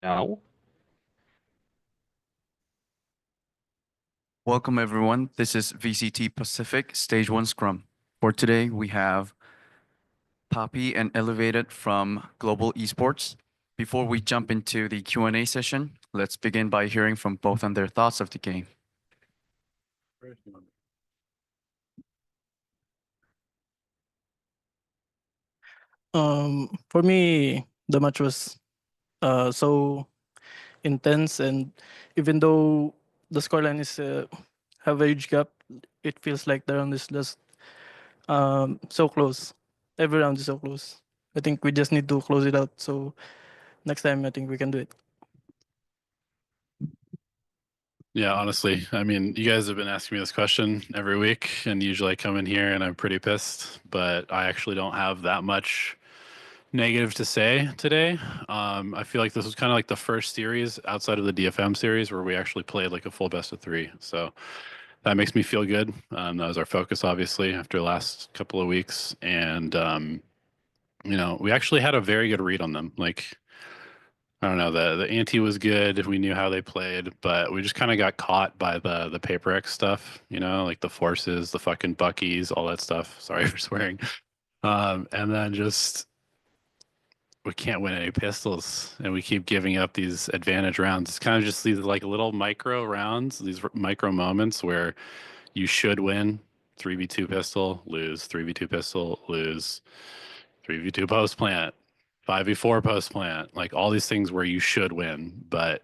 Now, Welcome everyone. This is VCT Pacific Stage 1 Scrum. For today, we have Poppy and Elevated from Global Esports. Before we jump into the Q&A session, let's begin by hearing from both on their thoughts of the game. For me, the match was so intense, and even though the scoreline is have a huge gap, it feels like the round is just so close. Every round is so close. I think we just need to close it out. So next time, I think we can do it. Yeah, honestly, I mean, you guys have been asking me this question every week, and usually I come in here and I'm pretty pissed, but I actually don't have that much negative to say today. I feel like this was kind of like the first series outside of the DFM series where we actually played like a full best of three. So that makes me feel good. That was our focus, obviously, after the last couple of weeks. And, we actually had a very good read on them. Like, I don't know, the ante was good. We knew how they played, but we just kind of got caught by the PRX stuff, like the forces, the fucking Buckies, all that stuff. Sorry for swearing. And then just we can't win any pistols, and we keep giving up these advantage rounds. It's kind of just these like little micro rounds, these micro moments where you should win 3v2 pistol, lose 3v2 pistol, lose 3v2 post plant, 5v4 post plant, like all these things where you should win, but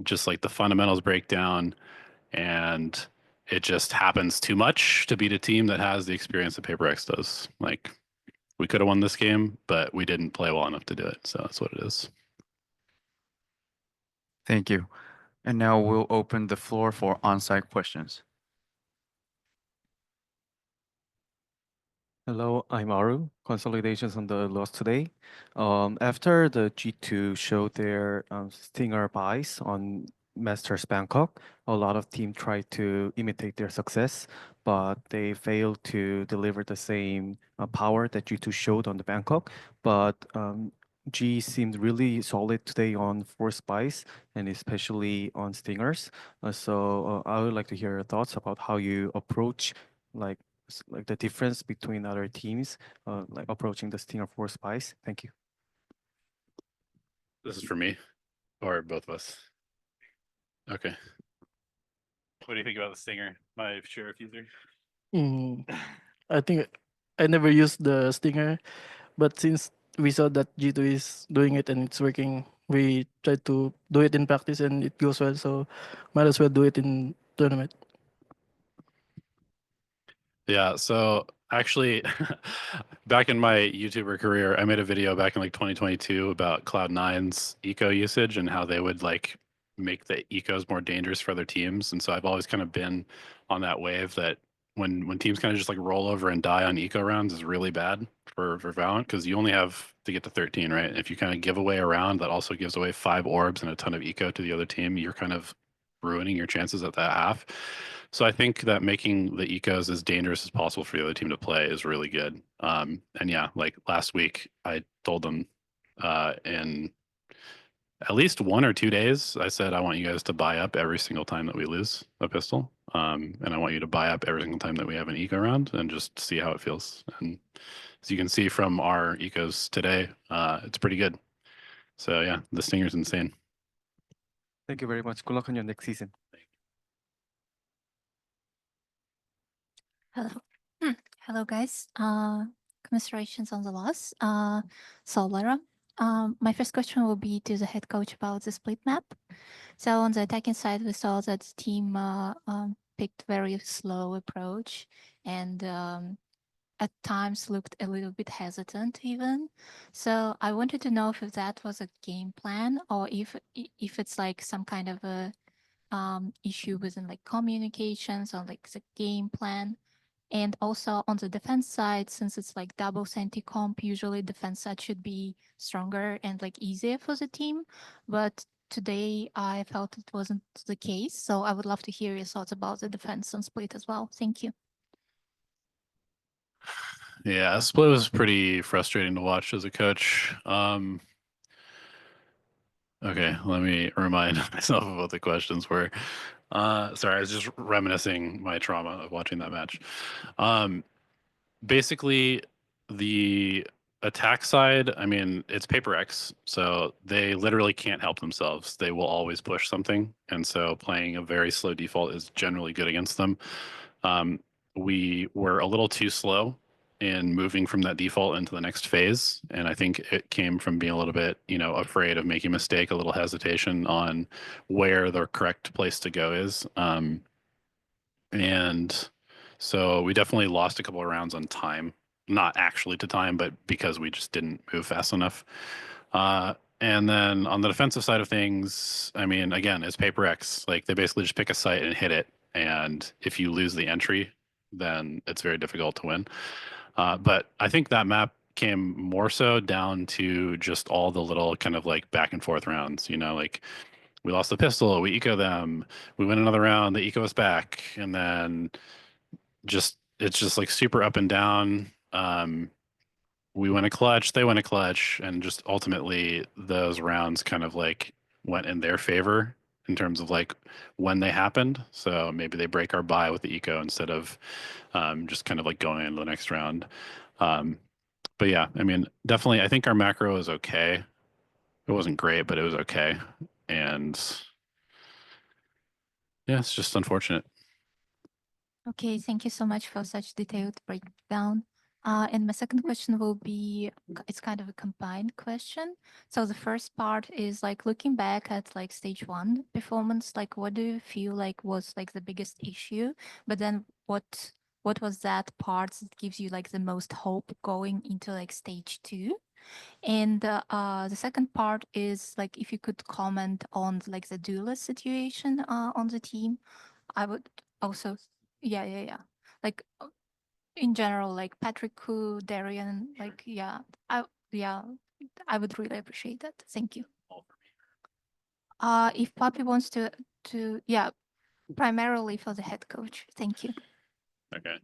just like the fundamentals break down and it just happens too much to beat a team that has the experience that Paper X does. Like we could have won this game, but we didn't play well enough to do it. So that's what it is. Thank you. And now we'll open the floor for on-site questions. hello, I'm Aru. Consolidations on the loss today. After the G2 showed their stinger buys on Masters Bangkok, a lot of teams tried to imitate their success, but they failed to deliver the same power that G2 showed on the Bangkok. But G seemed really solid today on force buys and especially on stingers. I would like to hear your thoughts about how you approach like like the difference between other teams, like approaching the Stinger Force spies? Thank you. This is for me or both of us. Okay. What do you think about the Stinger, my sheriff user? Mm, I think I never used the stinger, but since we saw that G2 is doing it and it's working, we tried to do it in practice and it goes well. So might as well do it in tournament. Yeah, so actually, back in my YouTuber career, I made a video back in like 2022 about Cloud9's eco usage and how they would like make the ecos more dangerous for other teams. And so I've always kind of been on that wave that when teams kind of just like roll over and die on eco rounds is really bad for Valorant because you only have to get to 13, right? And if you kind of give away a round that also gives away 5 orbs and a ton of eco to the other team, you're kind of ruining your chances at that half. So I think that making the ecos as dangerous as possible for the other team to play is really good. And yeah, like last week, I told them in at least 1 or 2 days, I said, I want you guys to buy up every single time that we lose a pistol. And I want you to buy up every single time that we have an eco round and just see how it feels. And as you can see from our ecos today, it's pretty good. So yeah, the Stinger's insane. Thank you very much. Good luck on your next season. Hello. Hello, guys. Commiserations on the loss. Solera. My first question will be to the head coach about the split map. So on the attacking side, we saw that the team picked very slow approach and at times looked a little bit hesitant even. So I wanted to know if that was a game plan or if it's like some kind of a issue within like communications or like the game plan. And also on the defense side, since it's like double Senti comp, usually defense side should be stronger and like easier for the team. But today I felt it wasn't the case. So I would love to hear your thoughts about the defense on split as well. Thank you. Yeah, split was pretty frustrating to watch as a coach. Okay, let me remind myself of what the questions were. Sorry, I was just reminiscing my trauma of watching that match. Basically, the attack side, I mean, it's PRX, so they literally can't help themselves. They will always push something, and so playing a very slow default is generally good against them. We were a little too slow in moving from that default into the next phase, and I think it came from being a little bit, afraid of making a mistake, a little hesitation on where the correct place to go is. And so we definitely lost a couple of rounds on time, not actually to time, but because we just didn't move fast enough. And then on the defensive side of things, I mean, again, it's PRX. Like they basically just pick a site and hit it. And if you lose the entry, then it's very difficult to win. But I think that map came more so down to just all the little kind of like back and forth rounds, like we lost the pistol, we eco them, we win another round, they eco us back, and then it's just like super up and down. We win a clutch, they win a clutch, and just ultimately those rounds kind of like went in their favor in terms of like when they happened. So maybe they break our bye with the eco instead of just kind of like going into the next round. But yeah, I mean, definitely, I think our macro is okay. It wasn't great, but it was okay. And yeah, it's just unfortunate. Okay, thank you so much for such detailed breakdown. And my second question will be, it's kind of a combined question. So the first part is like looking back at like stage one performance, like what do you feel like was like the biggest issue? But then what was that part that gives you like the most hope going into like stage two? And the second part is like if you could comment on like the duelist situation on the team, I would also, yeah. Like in general, like Patrick, Ku, Darian, like yeah, I would really appreciate that. Thank you. If Poppy wants to primarily for the head coach. Thank you. Okay.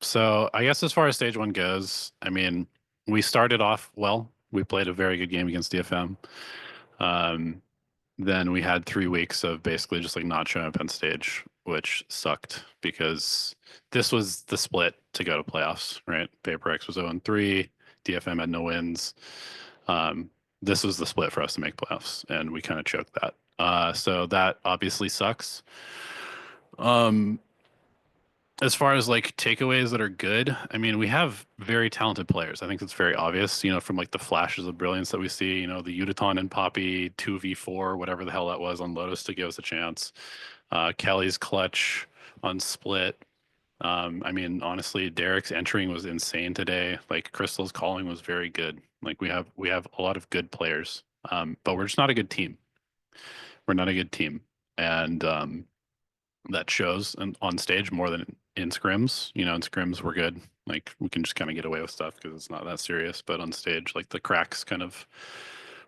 So I guess as far as stage one goes, I mean, we started off well. We played a very good game against DFM. Then we had 3 weeks of basically just like not showing up on stage, which sucked because this was the split to go to playoffs, right? PRX was 0-3, DFM had no wins. This was the split for us to make playoffs, and we kind of choked that. So that obviously sucks. As far as like takeaways that are good, I mean, we have very talented players. I think it's very obvious, from like the flashes of brilliance that we see, the Udaton and Poppy 2v4, whatever the hell that was on Lotus to give us a chance. Kelly's clutch on split. I mean, honestly, Derek's entering was insane today. Like Crystal's calling was very good. Like we have a lot of good players, but we're just not a good team. We're not a good team, and that shows on stage more than in scrims. In scrims we're good. Like we can just kind of get away with stuff because it's not that serious. But on stage, like the cracks kind of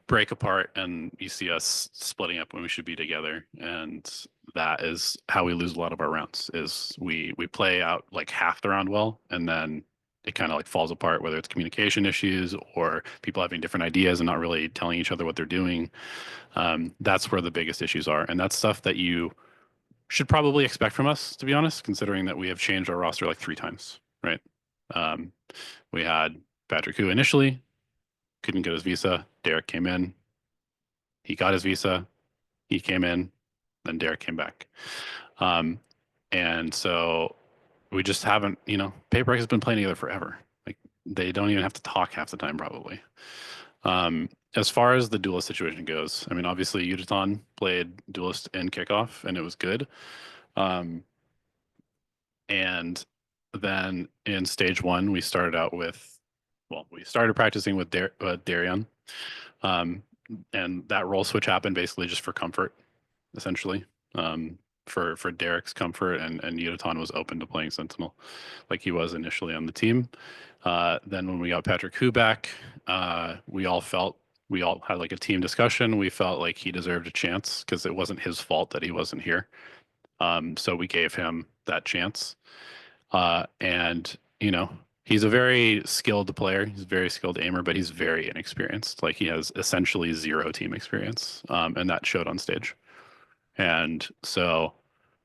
break apart, and you see us splitting up when we should be together. And that is how we lose a lot of our rounds. Is we play out like half the round well, and then it kind of like falls apart, whether it's communication issues or people having different ideas and not really telling each other what they're doing. That's where the biggest issues are, and that's stuff that you should probably expect from us, to be honest, considering that we have changed our roster like 3 times, right? We had Patrick, who initially couldn't get his visa. Derek came in. He got his visa. He came in. Then Derek came back. And so we just haven't, PayPrex has been playing together forever. Like they don't even have to talk half the time, probably. As far as the duelist situation goes, I mean, obviously Udaton played duelist in kickoff and it was good. And then in stage one, we started out with, we started practicing with Darian. And that role switch happened basically just for comfort, essentially. For Derek's comfort, and Udaton was open to playing Sentinel like he was initially on the team. Then when we got Patrick Hu back, we all had like a team discussion. We felt like he deserved a chance because it wasn't his fault that he wasn't here. So we gave him that chance. And he's a very skilled player. He's a very skilled aimer, but he's very inexperienced. Like he has essentially zero team experience, and that showed on stage. And so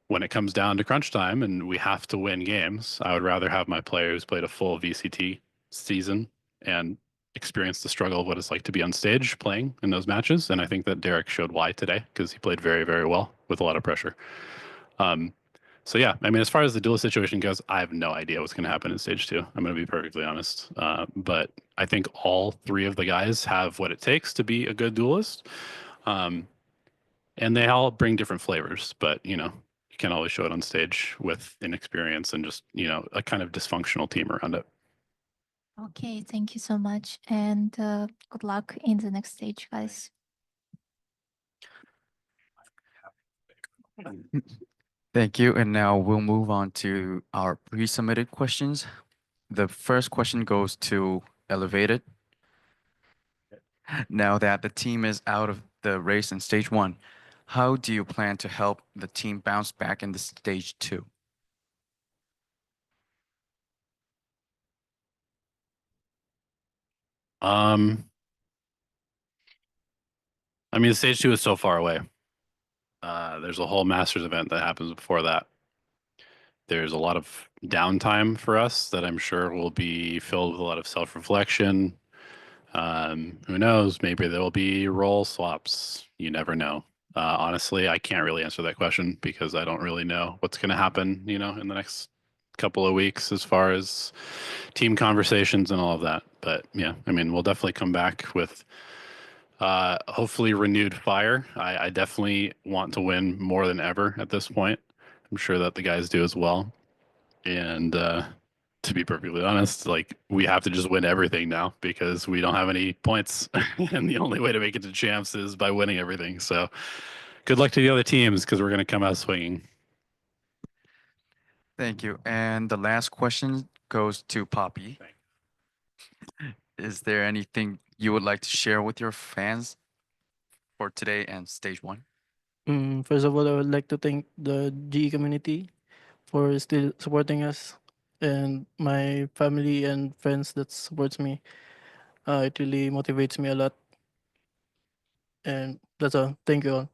when it comes down to crunch time and we have to win games, I would rather have my player who's played a full VCT season and experience the struggle of what it's like to be on stage playing in those matches. And I think that Derek showed why today because he played very, very well with a lot of pressure. So yeah, I mean, as far as the duel situation goes, I have no idea what's going to happen in stage 2. I'm going to be perfectly honest. But I think all 3 of the guys have what it takes to be a good duelist. And they all bring different flavors, but you can't always show it on stage with inexperience and just, a kind of dysfunctional team around it. Okay, thank you so much, and good luck in the next stage, guys. Thank you. And now we'll move on to our pre-submitted questions. The first question goes to Elevated. Now that the team is out of the race in stage 1, how do you plan to help the team bounce back in the stage 2? I mean, stage 2 is so far away. There's a whole Masters event that happens before that. There's a lot of downtime for us that I'm sure will be filled with a lot of self-reflection. Who knows? Maybe there will be role swaps. You never know. Honestly, I can't really answer that question because I don't really know what's going to happen, in the next couple of weeks as far as team conversations and all of that. But yeah, I mean, we'll definitely come back with hopefully renewed fire. I definitely want to win more than ever at this point. I'm sure that the guys do as well. And to be perfectly honest, like we have to just win everything now because we don't have any points. And the only way to make it to champs is by winning everything. So good luck to the other teams because we're going to come out swinging. Thank you. And the last question goes to Poppy. Is there anything you would like to share with your fans for today and stage 1? First of all, I would like to thank the GE community for still supporting us and my family and friends that supports me. It really motivates me a lot. And that's all. Thank you all.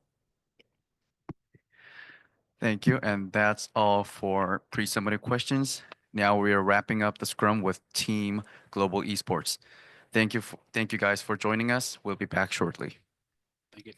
Thank you. And that's all for pre-submitted questions. Now we are wrapping up the scrum with Team Global Esports. Thank you guys for joining us. We'll be back shortly. Thank you.